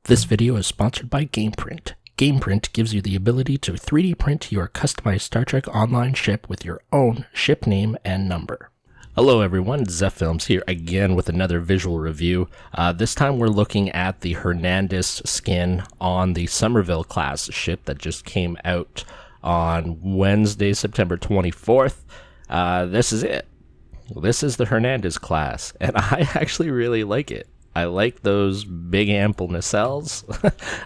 This video is sponsored by GamePrint. GamePrint gives you the ability to 3D print your customized Star Trek Online ship with your own ship name and number. Hello everyone, Zeph Films here again with another visual review. This time we're looking at the Hernandez skin on the Somerville class ship that just came out on Wednesday, September 24th. This is it. This is the Hernandez class, and I actually really like it. I like those big ample nacelles.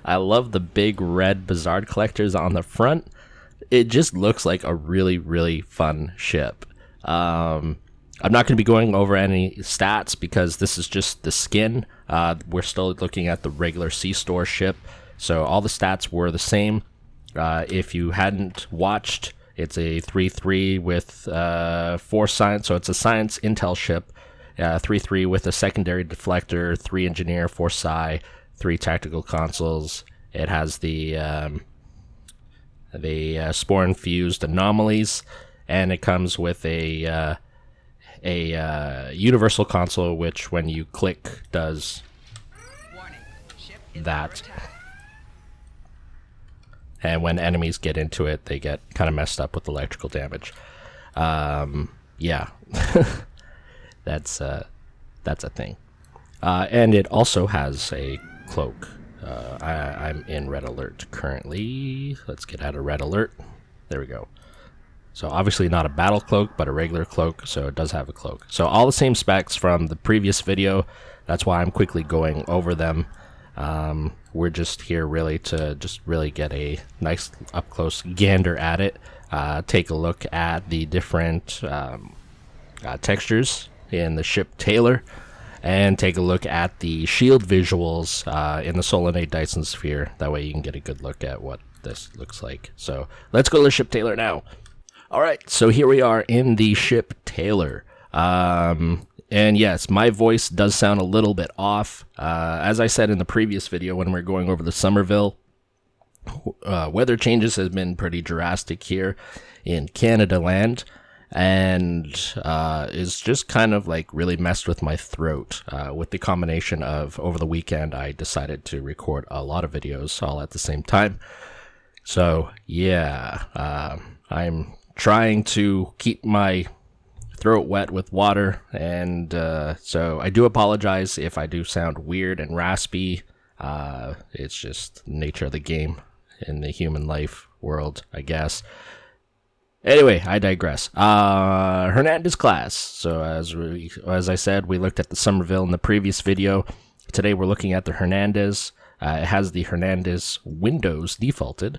I love the big red Bizarre collectors on the front. It just looks like a really, really fun ship. I'm not going to be going over any stats because this is just the skin. We're still looking at the regular C-Store ship, so all the stats were the same. If you hadn't watched, it's a 3-3 with 4 science, so it's a science intel ship. 3-3 with a secondary deflector, 3 engineer, 4 psi, 3 tactical consoles. It has the spore-infused anomalies, and it comes with a universal console, which when you click does that. And when enemies get into it, they get kind of messed up with electrical damage. Yeah. That's a thing. And it also has a cloak. I'm in red alert currently. Let's get out of red alert. There we go. So obviously not a battle cloak, but a regular cloak, so it does have a cloak. So all the same specs from the previous video. That's why I'm quickly going over them. We're just here really to just really get a nice up-close gander at it. Take a look at the different textures in the ship tailor, and take a look at the shield visuals in the Solenoid Dyson sphere. That way you can get a good look at what this looks like. So let's go to the ship tailor now. Alright, so here we are in the ship tailor. And yes, my voice does sound a little bit off. As I said in the previous video when we were going over the Somerville, weather changes have been pretty drastic here in Canada land, and is just kind of like really messed with my throat. With the combination of over the weekend, I decided to record a lot of videos all at the same time. So yeah, I'm trying to keep my throat wet with water, and so I do apologize if I do sound weird and raspy. It's just nature of the game in the human life world, I guess. Anyway, I digress. Hernandez class. So as I said, we looked at the Somerville in the previous video. Today we're looking at the Hernandez. It has the Hernandez windows defaulted.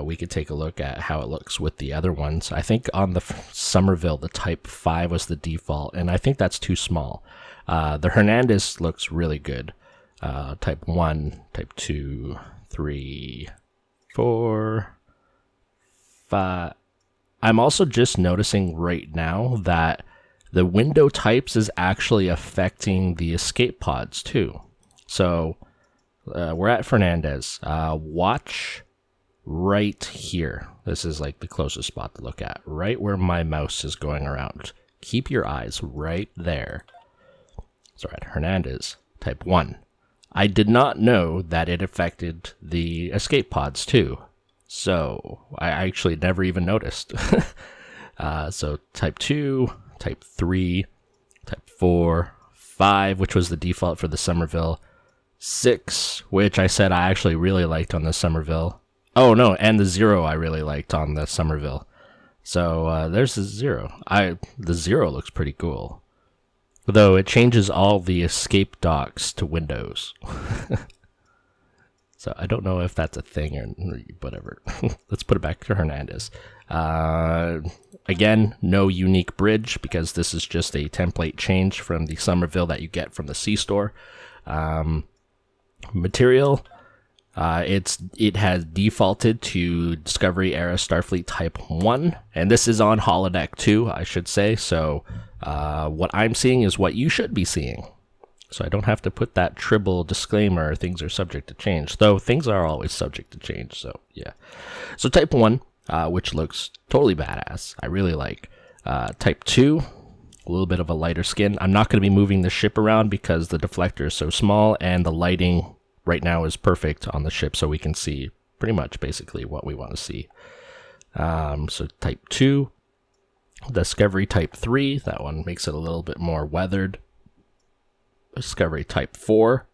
We could take a look at how it looks with the other ones. I think on the Somerville, the Type 5 was the default, and I think that's too small. The Hernandez looks really good. Type 1, Type 2, 3, 4, 5. I'm also just noticing right now that the window types is actually affecting the escape pods too. So we're at Hernandez. Watch right here. This is like the closest spot to look at, right where my mouse is going around. Keep your eyes right there. So at Hernandez, Type 1. I did not know that it affected the escape pods too. So I actually never even noticed. So Type 2, Type 3, Type 4, 5, which was the default for the Somerville, 6, which I said I actually really liked on the Somerville. Oh no, and the 0 I really liked on the Somerville. So there's the 0. The 0 looks pretty cool, though it changes all the escape docks to windows. So I don't know if that's a thing or whatever. Let's put it back to Hernandez. Again, no unique bridge because this is just a template change from the Somerville that you get from the C-Store. Material, it has defaulted to Discovery Era Starfleet Type 1, and this is on holodeck 2, I should say. So what I'm seeing is what you should be seeing. So I don't have to put that tribble disclaimer, things are subject to change, though things are always subject to change, so yeah. So Type 1, which looks totally badass, I really like. Type 2, a little bit of a lighter skin. I'm not going to be moving the ship around because the deflector is so small and the lighting right now is perfect on the ship, so we can see pretty much basically what we want to see. So type 2, Discovery type 3, that one makes it a little bit more weathered. Discovery type 4,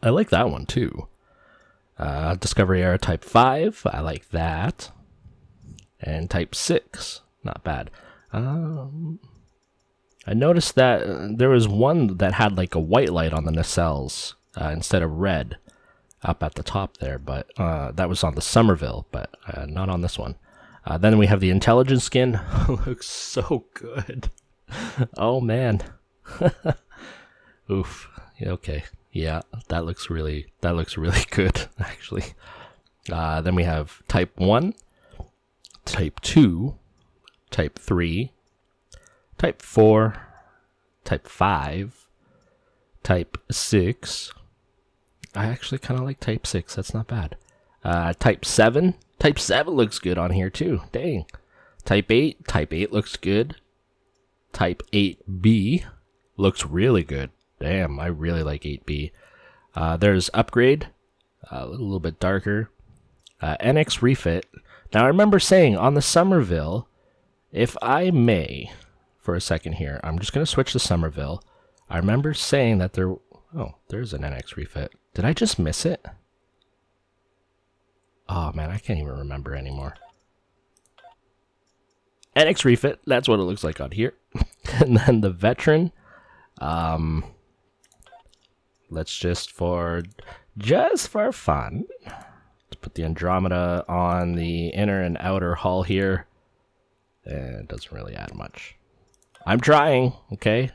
I like that one too. Discovery era type 5, I like that. And type 6, not bad. I noticed that there was one that had like a white light on the nacelles instead of red up at the top there, but that was on the Somerville, but not on this one. Then we have the intelligence skin. Looks so good. Oh man. Oof. Okay. Yeah, that looks really good actually. Then we have type 1, type 2, type 3, type 4, type 5, type 6. I actually kind of like type 6. That's not bad. Type 7. Type 7 looks good on here too. Dang. Type 8. Type 8 looks good. Type 8B looks really good. Damn, I really like 8B. There's upgrade. A little bit darker. NX refit. Now I remember saying on the Somerville, if I may, for a second here, I'm just going to switch to Somerville. I remember saying that there... Oh, there's an NX refit. Did I just miss it? Oh man, I can't even remember anymore. NX refit, that's what it looks like on here. And then the veteran, let's just for fun, let's put the Andromeda on the inner and outer hull here. And it doesn't really add much. I'm trying, okay?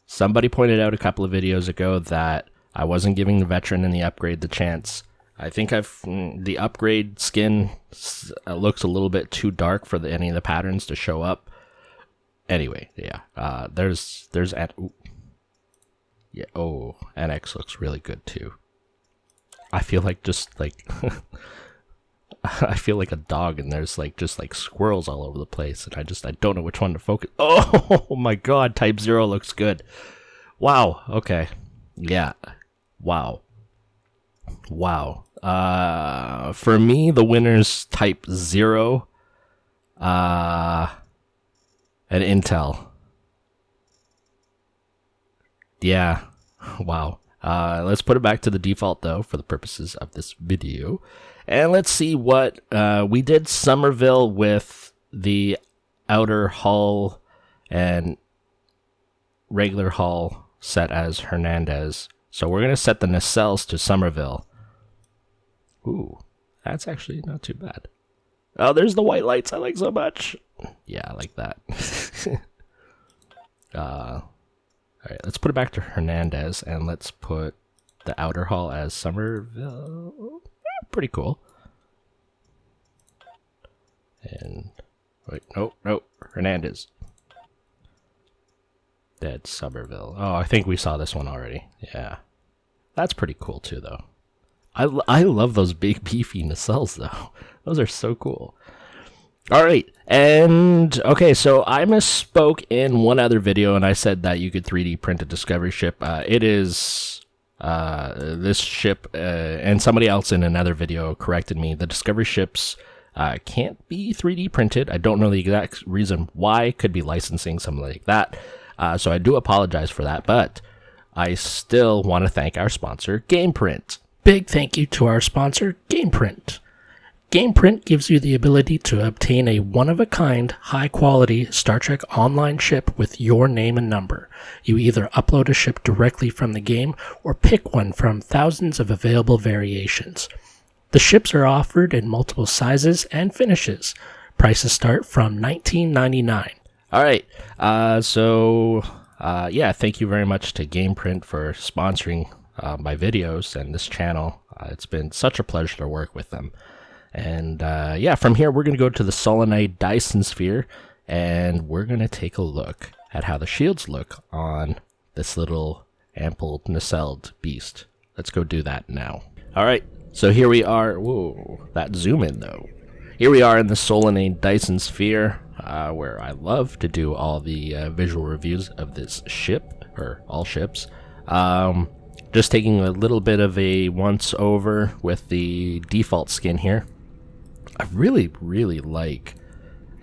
Somebody pointed out a couple of videos ago that I wasn't giving the veteran and the upgrade the chance. I think the upgrade skin looks a little bit too dark for any of the patterns to show up. Anyway, yeah. There's yeah. Oh, NX looks really good too. I feel like I feel like a dog, and there's just squirrels all over the place, and I don't know which one to focus. Oh my god, type 0 looks good. Wow. Okay. Yeah. Wow. For me, the winner's type 0, and Intel. Yeah. Wow. Let's put it back to the default though, for the purposes of this video. And let's see what, we did Somerville with the outer hull and regular hull set as Hernandez. So we're going to set the nacelles to Somerville. Ooh, that's actually not too bad. Oh, there's the white lights I like so much. Yeah, I like that. Alright, let's put it back to Hernandez, and let's put the outer hull as Somerville. Pretty cool. And, wait, no, Hernandez. Dead Somerville. Oh, I think we saw this one already. Yeah. That's pretty cool too, though. I love those big beefy nacelles, though. Those are so cool. Alright, and, okay, so I misspoke in one other video, and I said that you could 3D print a Discovery ship. It is, this ship, and somebody else in another video corrected me. The Discovery ships can't be 3D printed. I don't know the exact reason why. Could be licensing, something like that. So I do apologize for that, but I still want to thank our sponsor, GamePrint. Big thank you to our sponsor, GamePrint. GamePrint gives you the ability to obtain a one-of-a-kind, high-quality Star Trek Online ship with your name and number. You either upload a ship directly from the game or pick one from thousands of available variations. The ships are offered in multiple sizes and finishes. Prices start from $19.99. All right, yeah, thank you very much to GamePrint for sponsoring my videos and this channel. It's been such a pleasure to work with them. And yeah, from here, we're going to go to the solenoid Dyson sphere, and we're going to take a look at how the shields look on this little ample nacelled beast. Let's go do that now. All right, so here we are. Whoa, that zoom in, though. Here we are in the solenoid Dyson sphere, where I love to do all the visual reviews of this ship, or all ships. Just taking a little bit of a once over with the default skin here. I really, really like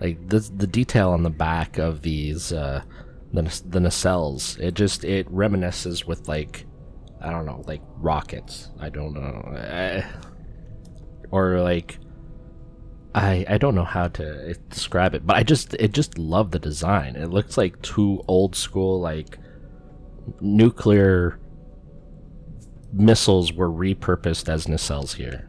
the detail on the back of these the nacelles. It reminisces with like, I don't know, like rockets. I don't know, or like I don't know how to describe it, but I just love the design. It looks like two old school like nuclear missiles were repurposed as nacelles here.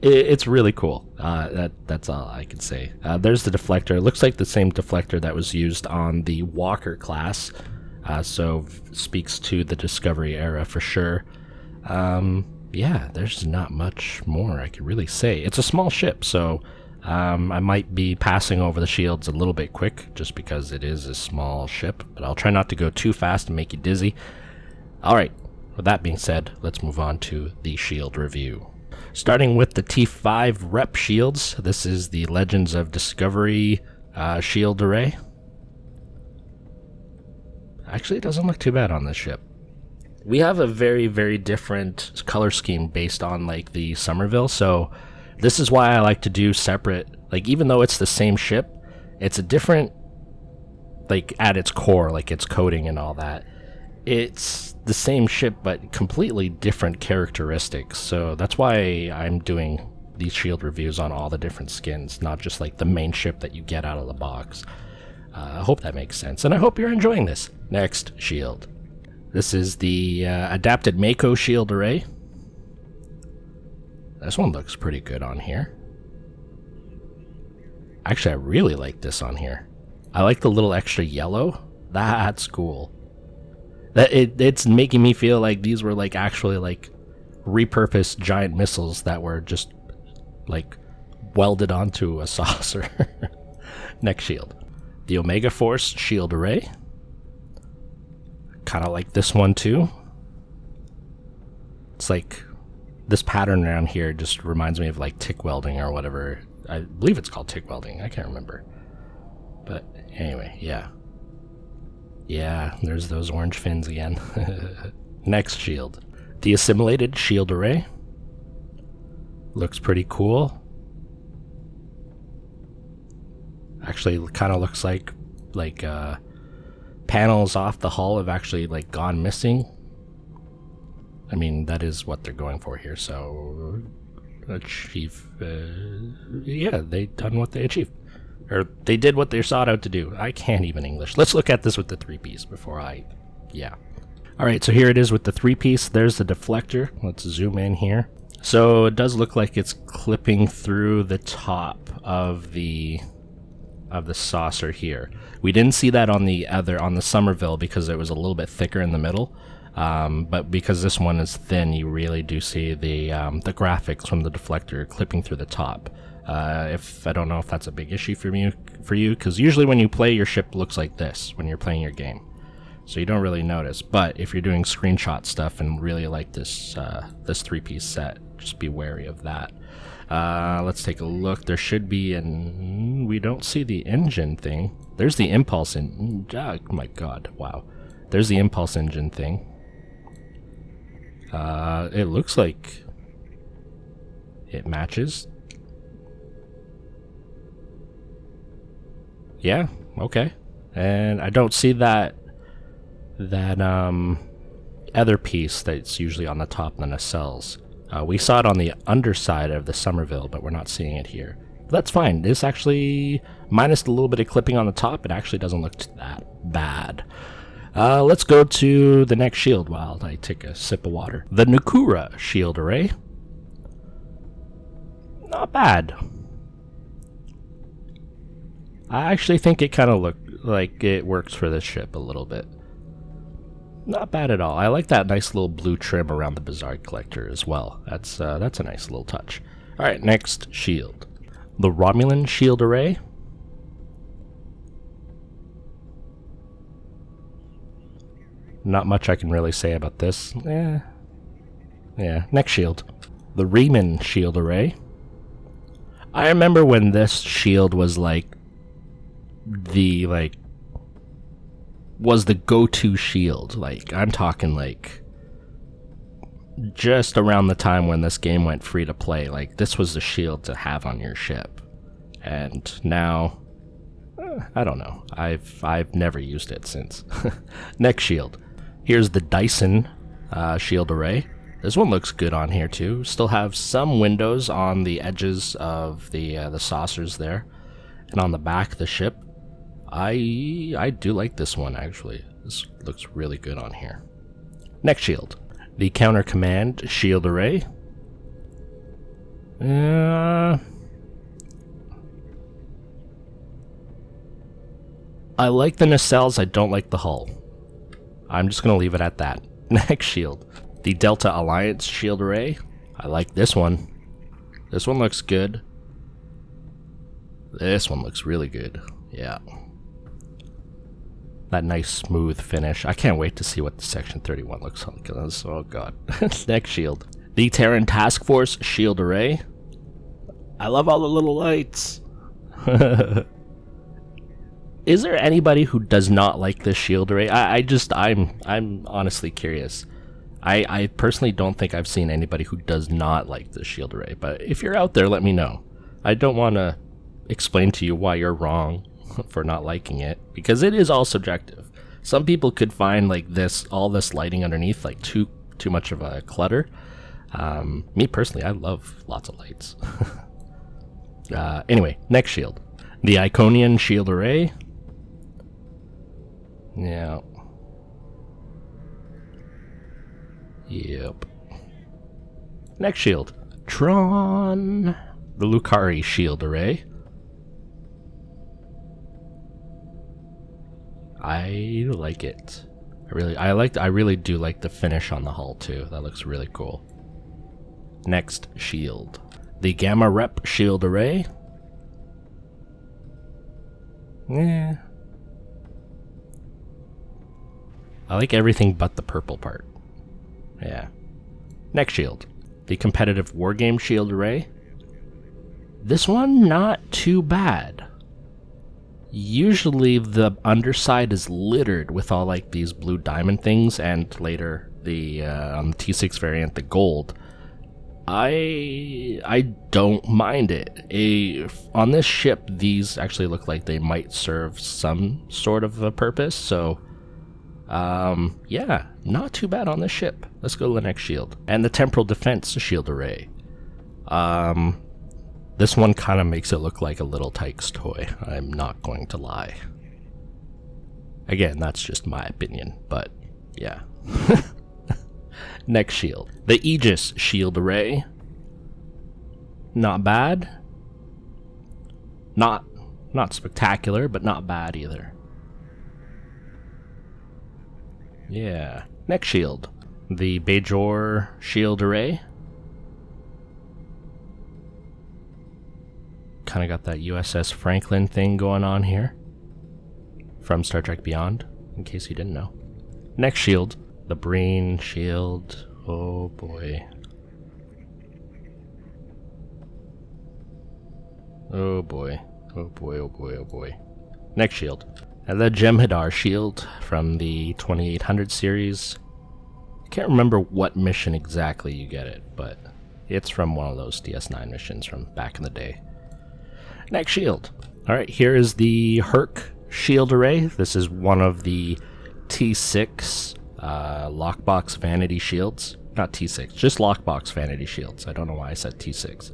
It's really cool. That's all I can say. There's the deflector. It looks like the same deflector that was used on the Walker class, so speaks to the Discovery era for sure. Yeah, there's not much more I could really say. It's a small ship, so I might be passing over the shields a little bit quick, just because it is a small ship, but I'll try not to go too fast and make you dizzy. Alright, with that being said, let's move on to the shield review. Starting with the T5 rep shields, this is the Legends of Discovery shield array. Actually, it doesn't look too bad on this ship. We have a very, very different color scheme based on like the Somerville, so this is why I like to do separate, like even though it's the same ship, it's a different, like at its core, like its coding and all that. It's the same ship, but completely different characteristics. So that's why I'm doing these shield reviews on all the different skins, not just like the main ship that you get out of the box. I hope that makes sense, and I hope you're enjoying this. Next shield. This is the adapted Mako shield array. This one looks pretty good on here. Actually, I really like this on here. I like the little extra yellow. That's cool. It's making me feel like these were like actually like repurposed giant missiles that were just like welded onto a saucer. Next shield. The Omega Force shield array. Kind of like this one too. It's like this pattern around here just reminds me of like TIG welding or whatever. I believe it's called TIG welding. I can't remember. But anyway, yeah. Yeah, there's those orange fins again. Next shield. The assimilated shield array. Looks pretty cool. Actually, kind of looks like panels off the hull have actually like gone missing. I mean, that is what they're going for here, so achieve, yeah, they done what they achieved. Or they did what they sought out to do. I can't even English. Let's look at this with the three-piece before yeah. Alright, so here it is with the three-piece. There's the deflector. Let's zoom in here. So it does look like it's clipping through the top of the saucer here. We didn't see that on the Somerville because it was a little bit thicker in the middle. But because this one is thin, you really do see the graphics from the deflector clipping through the top. If I don't know if that's a big issue for you, because usually when you play, your ship looks like this when you're playing your game, so you don't really notice. But if you're doing screenshot stuff and really like this this three-piece set, just be wary of that. Let's take a look. There should be we don't see the engine thing. There's the impulse oh my god, wow. There's the impulse engine thing. It looks like it matches. Yeah, okay. And I don't see that other piece that's usually on the top of the nacelles. We saw it on the underside of the Somerville, but we're not seeing it here. But that's fine. This actually, minus the little bit of clipping on the top, it actually doesn't look that bad. Let's go to the next shield while I take a sip of water. The Nukura shield array. Not bad. I actually think it kind of looked like it works for this ship a little bit. Not bad at all. I like that nice little blue trim around the Bizarre Collector as well. That's a nice little touch. Alright, next shield. The Romulan shield array. Not much I can really say about this. Yeah, next shield. The Riemann shield array. I remember when this shield was like the was the go-to shield. Like, I'm talking like just around the time when this game went free to play. Like, this was the shield to have on your ship. And now, I don't know. I've never used it since. Next shield. Here's the Dyson shield array. This one looks good on here too. Still have some windows on the edges of the saucers there, and on the back of the ship. I do like this one actually. This looks really good on here. Next shield, the counter command shield array. I like the nacelles. I don't like the hull. I'm just gonna leave it at that. Next shield. The Delta Alliance shield array. I like this one. This one looks good. This one looks really good. Yeah. That nice smooth finish. I can't wait to see what the Section 31 looks like. Oh god. Next shield. The Terran Task Force shield array. I love all the little lights. Is there anybody who does not like this shield array? I'm honestly curious. I personally don't think I've seen anybody who does not like this shield array, but if you're out there, let me know. I don't want to explain to you why you're wrong for not liking it, because it is all subjective. Some people could find like all this lighting underneath like too much of a clutter. Me personally, I love lots of lights. Anyway, next shield. The Iconian shield array. Yeah. Yep. Next shield. Tron. The Lucari shield array. I like it. I really do like the finish on the hull too. That looks really cool. Next shield. The Gamma Rep shield array. Yeah. I like everything but the purple part. Yeah. Next shield. The Competitive Wargame shield array. This one, not too bad. Usually the underside is littered with all like these blue diamond things, and later the on the T6 variant, the gold. I don't mind it. On this ship, these actually look like they might serve some sort of a purpose, so yeah, not too bad on this ship. Let's go to the next shield. And the Temporal Defense shield array. This one kind of makes it look like a little Tykes toy. I'm not going to lie. Again, that's just my opinion, but yeah. Next shield. The Aegis shield array. Not bad. Not spectacular, but not bad either. Yeah. Next shield. The Bajor shield array. Kind of got that USS Franklin thing going on here. From Star Trek Beyond, in case you didn't know. Next shield. The Breen shield. Oh boy. Oh boy. Oh boy, oh boy, oh boy. Next shield. And the Jem'Hadar shield from the 2800 series. I can't remember what mission exactly you get it, but it's from one of those DS9 missions from back in the day. Next shield. Alright, here is the Herc Shield array. This is one of the T6 lockbox vanity shields. Not T6, just lockbox vanity shields. I don't know why I said T6.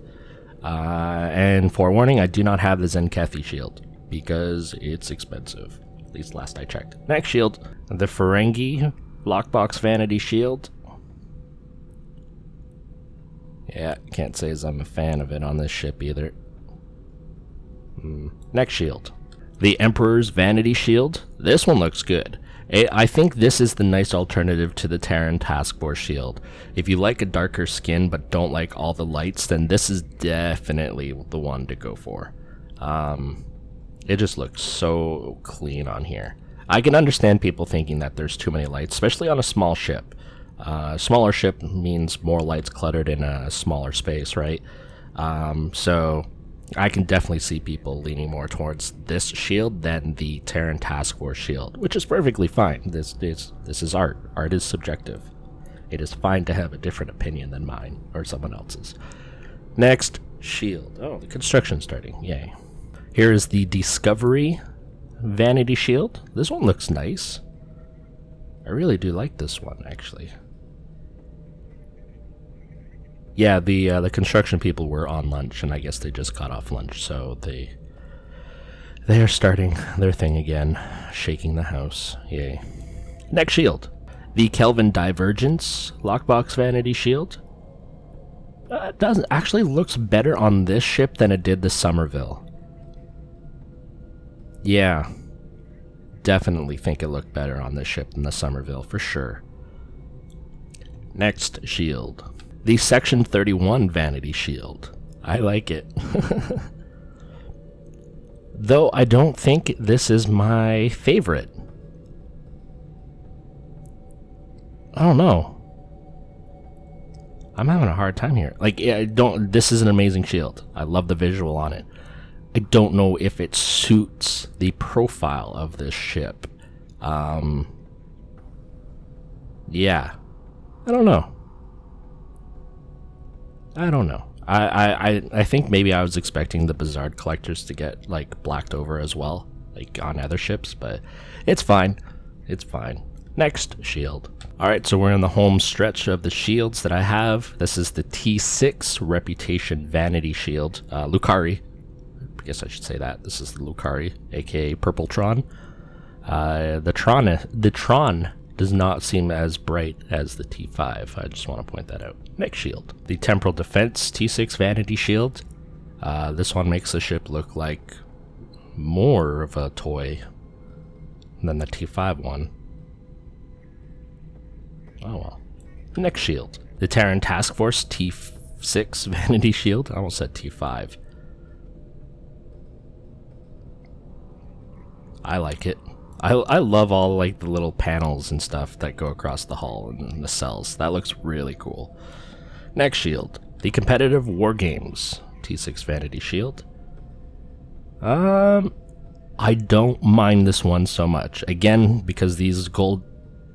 And forewarning, I do not have the Zenkethi shield because it's expensive. At least last I checked. Next shield, the Ferengi lockbox vanity shield. Yeah, can't say as I'm a fan of it on this ship either. Next shield. The Emperor's Vanity Shield. This one looks good. I think this is the nice alternative to the Terran Task Force shield. If you like a darker skin but don't like all the lights, then this is definitely the one to go for. It just looks so clean on here. I can understand people thinking that there's too many lights, especially on a small ship. Smaller ship means more lights cluttered in a smaller space, right? So I can definitely see people leaning more towards this shield than the Terran Task Force shield, which is perfectly fine. This is art. Art is subjective. It is fine to have a different opinion than mine or someone else's. Next, shield. Oh, the construction's starting. Yay. Here is the Discovery Vanity shield. This one looks nice. I really do like this one, actually. Yeah, the construction people were on lunch, and I guess they just got off lunch, so they are starting their thing again, shaking the house. Yay. Next shield. The Kelvin Divergence Lockbox Vanity shield. It doesn't actually looks better on this ship than it did the Somerville. Yeah, definitely think it looked better on this ship than the Somerville, for sure. Next shield. The Section 31 Vanity shield. I like it. Though I don't think this is my favorite. I don't know. I'm having a hard time here. Like, yeah, this is an amazing shield. I love the visual on it. I don't know if it suits the profile of this ship. Yeah. I don't know. I think maybe I was expecting the Bizarre collectors to get, like, blacked over as well, like on other ships, but it's fine. It's fine. Next shield. Alright, so we're in the home stretch of the shields that I have. This is the T6 Reputation Vanity shield. Lucari. I guess I should say that. This is the Lucari, aka Purple Tron. The Tron does not seem as bright as the T5. I just want to point that out. Next shield. The Temporal Defense T6 Vanity shield. This one makes the ship look like more of a toy than the T5 one. Oh well. Next shield. The Terran Task Force T6 Vanity shield. I almost said T5. I like it. I love all like the little panels and stuff that go across the hull and the cells. That looks really cool. Next shield. The Competitive War Games T6 Vanity shield. I don't mind this one so much. Again, because these gold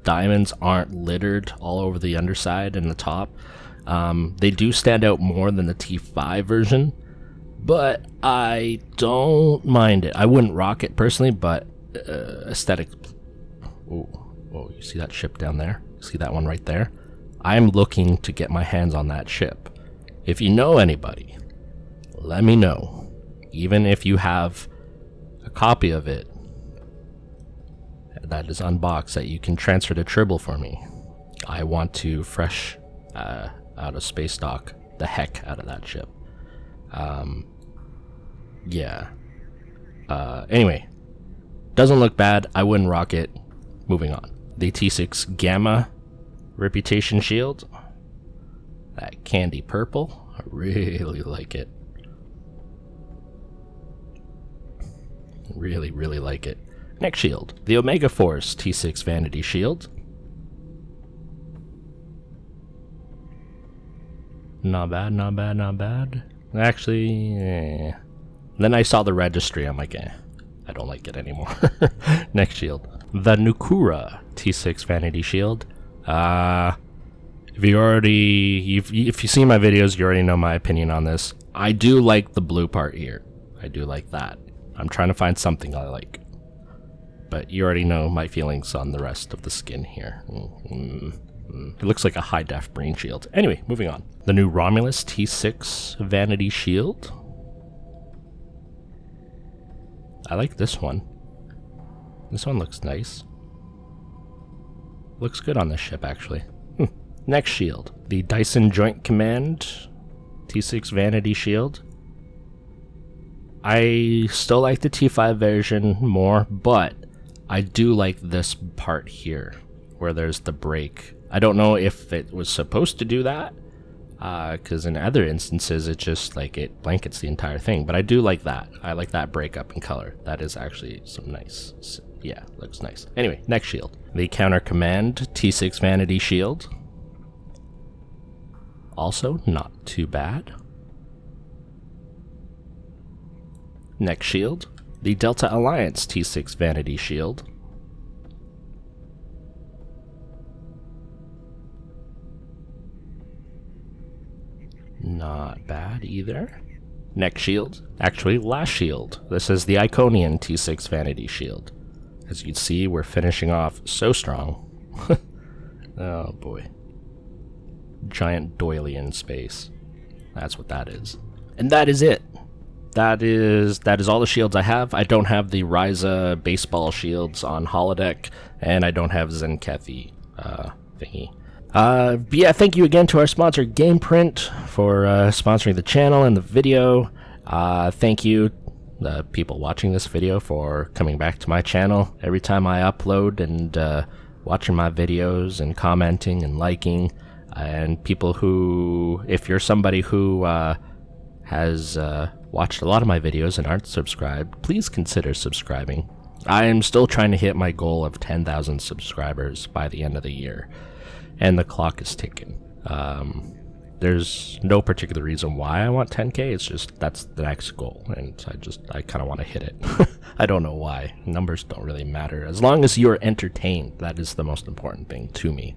diamonds aren't littered all over the underside and the top. They do stand out more than the T5 version, but I don't mind it. I wouldn't rock it personally, but aesthetic. Oh, you see that ship down there? See that one right there? I'm looking to get my hands on that ship. If you know anybody, let me know. Even if you have a copy of it that is unboxed that you can transfer to Tribble for me. I want to fresh out of space dock the heck out of that ship. Yeah. Anyway, doesn't look bad. I wouldn't rock it. Moving on. The T6 Gamma Reputation shield. That candy purple. I really like it. Really, really like it. Next shield. The Omega Force T6 Vanity shield. Not bad, not bad, not bad. Actually, Then I saw the registry. I'm like, I don't like it anymore. Next shield. The Nukura T6 Vanity shield. If you see my videos, you already know my opinion on this. I do like the blue part here. I do like that. I'm trying to find something I like. But you already know my feelings on the rest of the skin here. It looks like a high-def brain shield. Anyway, moving on. The new Romulus T6 Vanity shield. I like this one. This one looks nice. Looks good on this ship, actually. Next shield. The Dyson Joint Command T6 Vanity shield. I still like the T5 version more, but I do like this part here, where there's the break. I don't know if it was supposed to do that, because in other instances, it just, like, it blankets the entire thing. But I do like that. I like that breakup in color. That is actually some nice, yeah, looks nice. Anyway, next shield. The Counter Command T6 Vanity shield. Also, not too bad. Next shield, the Delta Alliance T6 Vanity shield. Not bad either. Next shield, actually last shield. This is the Iconian T6 Vanity shield. As you can see, we're finishing off so strong. Oh boy. Giant doily in space. That's what that is. And that is it. That is all the shields I have. I don't have the Ryza baseball shields on holodeck, and I don't have Zenkethi thingy. But yeah, thank you again to our sponsor GamePrint for sponsoring the channel and the video. Thank you, the people watching this video, for coming back to my channel every time I upload and watching my videos and commenting and liking. And people who, if you're somebody who has watched a lot of my videos and aren't subscribed, please consider subscribing. I am still trying to hit my goal of 10,000 subscribers by the end of the year, and the clock is ticking. There's no particular reason why I want 10k, it's just that's the next goal, and I kind of want to hit it. I don't know why. Numbers don't really matter. As long as you're entertained, that is the most important thing to me.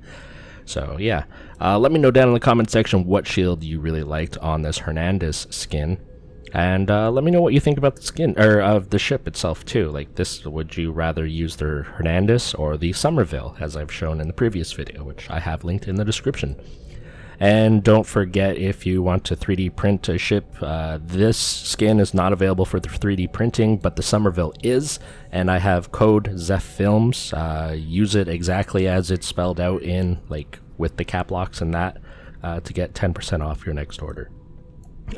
So yeah, let me know down in the comment section what shield you really liked on this Hernandez skin, and let me know what you think about the skin, or of the ship itself too. Like this, would you rather use the Hernandez or the Somerville, as I've shown in the previous video, which I have linked in the description. And don't forget, if you want to 3D print a ship, this skin is not available for the 3D printing, but the Somerville is, and I have code ZEPHFilms. Use it exactly as it's spelled out in, like, with the cap locks and that, to get 10% off your next order.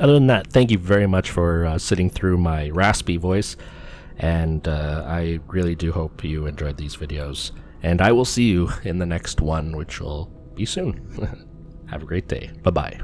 Other than that, thank you very much for sitting through my raspy voice, and I really do hope you enjoyed these videos, and I will see you in the next one, which will be soon. Have a great day. Bye-bye.